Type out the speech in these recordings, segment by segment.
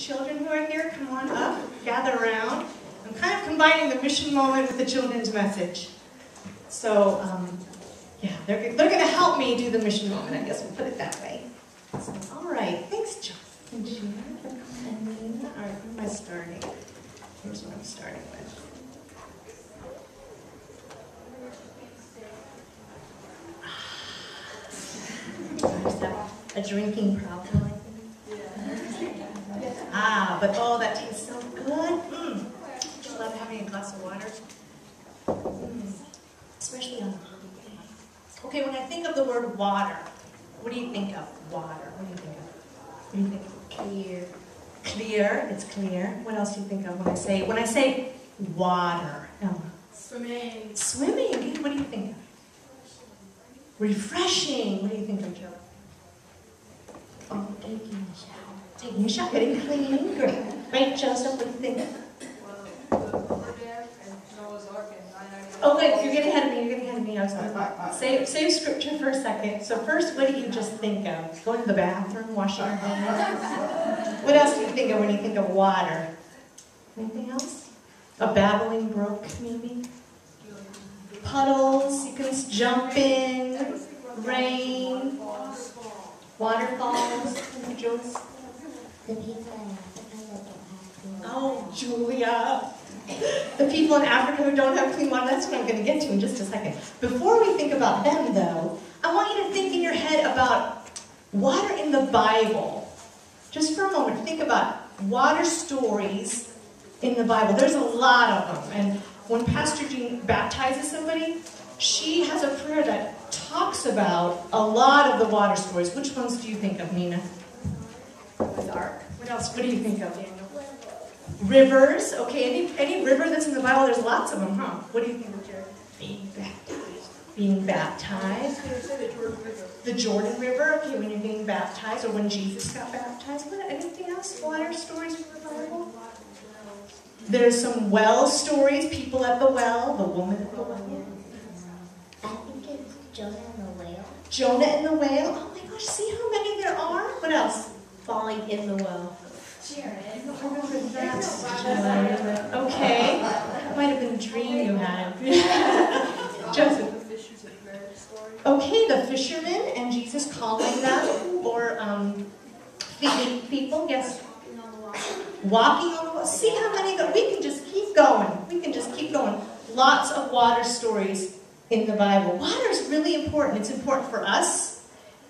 children who are here, come on up, gather around. I'm kind of combining the mission moment with the children's message. So, yeah, they're going to help me do the mission moment, I guess we'll put it that way. So, all right, thanks, Jonathan and Gina for coming. All right, where am I starting? Here's what I'm starting with. A drinking problem, I think. Ah, but oh, that tastes so good. Just love having a glass of water. Especially on a hot day. Okay, when I think of the word water, what do you think of? Water. What do you think of? What do you think of? Clear. Clear. It's clear. What else do you think of when I say water? Emma. Swimming. Swimming. What do you think of? Refreshing. What do you think of, Joe? Oh, taking a shower. Taking a shower, getting clean. Great. Right, Joseph, what do you think? Oh, wait, you're getting ahead of me, I'm sorry. Save scripture for a second. So first, what do you just think of? Going to the bathroom, washing your hands? What else do you think of when you think of water? Anything else? A babbling brook, maybe? Puddles, you can jump in, rain, waterfalls, Jules. The people in Africa that don't have clean water. Oh, Julia. The people in Africa who don't have clean water, that's what I'm going to get to in just a second. Before we think about them, though, I want you to think in your head about water in the Bible. Just for a moment, think about water stories in the Bible. There's a lot of them. And when Pastor Jean baptizes somebody, she has a prayer that talks about a lot of the water stories. Which ones do you think of, Nina? The ark. What else? What do you think of, Daniel? Rivers. Okay, any river that's in the Bible, there's lots of them, huh? What do you think of, Jared? Being baptized. Being baptized. The Jordan River. Okay, when you're being baptized, or when Jesus got baptized. What? Anything else? Water stories from the Bible? There's some well stories. People at the well. The woman at the well. I think it's Jonah and the whale. Jonah and the whale. Oh my gosh, see how many there are? What else? Falling in the well. Remember that? Okay. That might have been a dream you had. Joseph. Okay, the fishermen and Jesus calling them, or feeding people. Yes. Walking on the water. See how many go? We can just keep going. Lots of water stories in the Bible. Water is really important. It's important for us,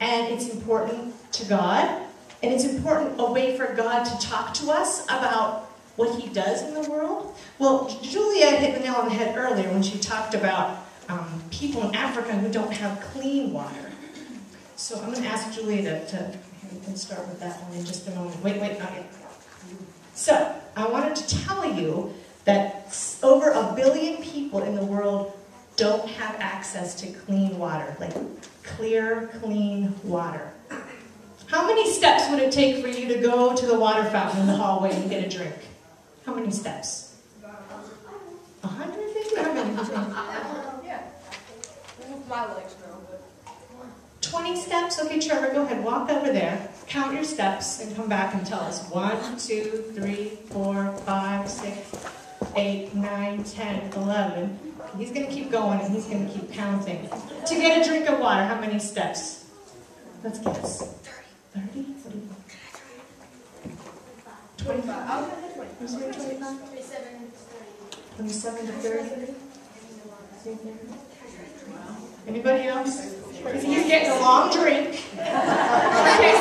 and it's important to God. And it's important, a way for God to talk to us about what He does in the world. Well, Julia hit the nail on the head earlier when she talked about people in Africa who don't have clean water. So I'm going to ask Julia to start with that one in just a moment. Wait, not yet. So I wanted to tell you that over 1 billion people in the world don't have access to clean water, like clear, clean water. How many steps would it take for you to go to the water fountain in the hallway and get a drink? How many steps? 150? How many? Yeah. My legs know, but 20 steps? Okay, Trevor, go ahead. Walk over there. Count your steps and come back and tell us. 1, 2, 3, 4, 5, 6, 8, 9, 10, 11. He's going to keep going and he's going to keep counting. To get a drink of water, how many steps? Let's guess. 30? What do you think? 25. I'll go ahead 20. 27 to 30? Anybody else? You're getting a long drink. Okay.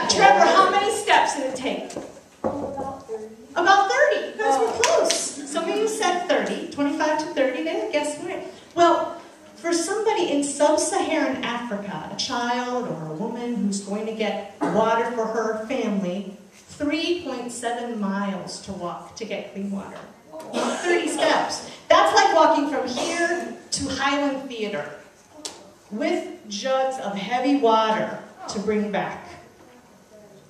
Trevor, how many steps did it take? About 30. You guys were close. Some of you said 30. 25 to 30. Then guess what? Well, for somebody in sub-Saharan Africa, a child or a woman who's going to get water for her family, 3.7 miles to walk to get clean water. 30 steps. That's like walking from here to Highland Theater with jugs of heavy water to bring back.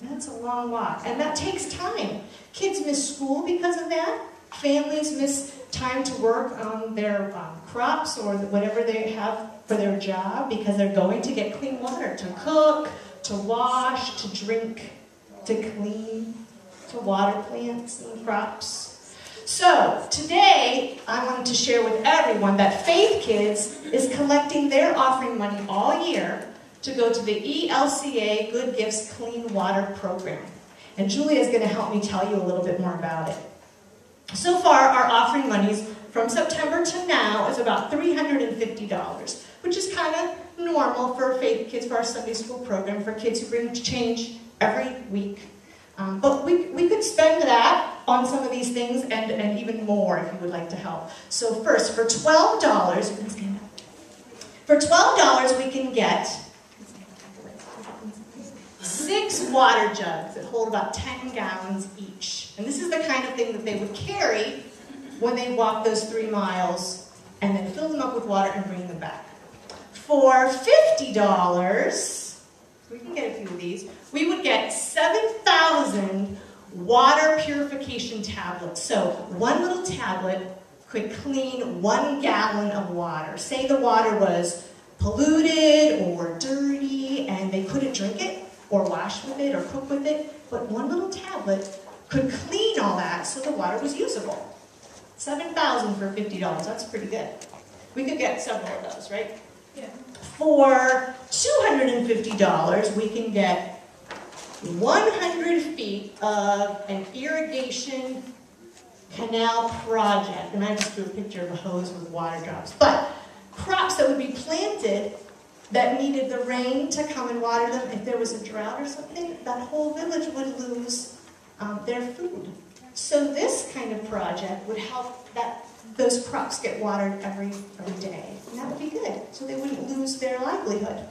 That's a long walk, and that takes time. Kids miss school because of that. Families miss time to work on their crops or whatever they have for their job because they're going to get clean water to cook, to wash, to drink, to clean. So water plants and crops. So today, I wanted to share with everyone that Faith Kids is collecting their offering money all year to go to the ELCA Good Gifts Clean Water Program. And Julia is going to help me tell you a little bit more about it. So far, our offering monies from September to now is about $350, which is kind of normal for Faith Kids, for our Sunday school program, for kids who bring change every week. But we could spend that on some of these things and even more if you would like to help. So first, for $12, you can stand up. For $12, we can get 6 water jugs that hold about 10 gallons each. And this is the kind of thing that they would carry when they walk those 3 miles and then fill them up with water and bring them back. For $50, we can get a few of these, we would get 7,000 water purification tablets. So one little tablet could clean 1 gallon of water. Say the water was polluted or dirty and they couldn't drink it or wash with it or cook with it, but one little tablet could clean all that so the water was usable. 7,000 for $50, that's pretty good. We could get several of those, right? Yeah. For $250, we can get 100 feet of an irrigation canal project. And I just drew a picture of a hose with water drops. But crops that would be planted that needed the rain to come and water them. If there was a drought or something, that whole village would lose their food. So this kind of project would help those crops get watered every day. And that would be good, so they wouldn't lose their livelihood.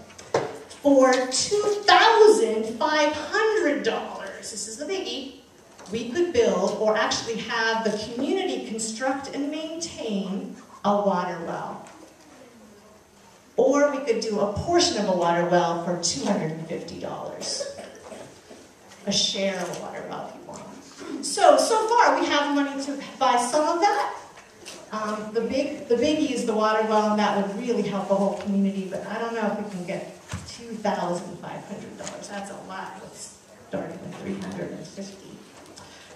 For $2,500, this is the biggie, we could build or actually have the community construct and maintain a water well. Or we could do a portion of a water well for $250. A share of a water well if you want. So far we have money to buy some of that. The biggie is the water well, and that would really help the whole community, but I don't know if we can get $2,500. That's a lot. Let's start with $350.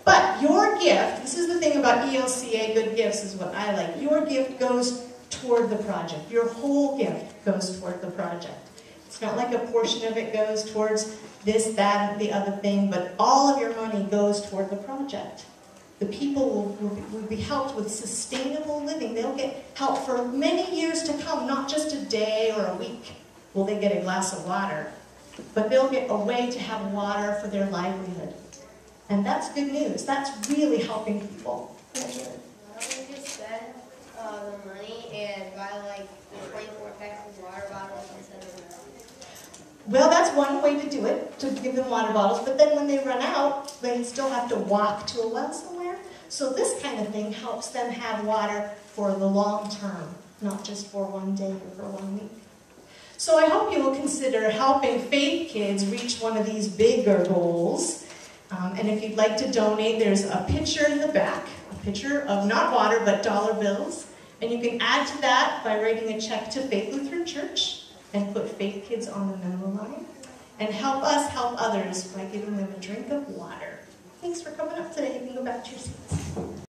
But your gift, this is the thing about ELCA Good Gifts, is what I like. Your gift goes toward the project. Your whole gift goes toward the project. It's not like a portion of it goes towards this, that, and the other thing, but all of your money goes toward the project. The people will be helped with sustainable living. They'll get help for many years to come, not just a day or a week will they get a glass of water, but they'll get a way to have water for their livelihood. And that's good news. That's really helping people. Why don't we just spend the money and buy like the 24 packs of water bottles instead of milk? Well, that's one way to do it, to give them water bottles, but then when they run out, they still have to walk to a well somewhere. So this kind of thing helps them have water for the long term, not just for one day or for 1 week. So I hope you will consider helping Faith Kids reach one of these bigger goals. And if you'd like to donate, there's a picture in the back, a picture of not water, but dollar bills. And you can add to that by writing a check to Faith Lutheran Church and put Faith Kids on the memo line. And help us help others by giving them a drink of water. Thanks for coming up today. You can go back to your seats.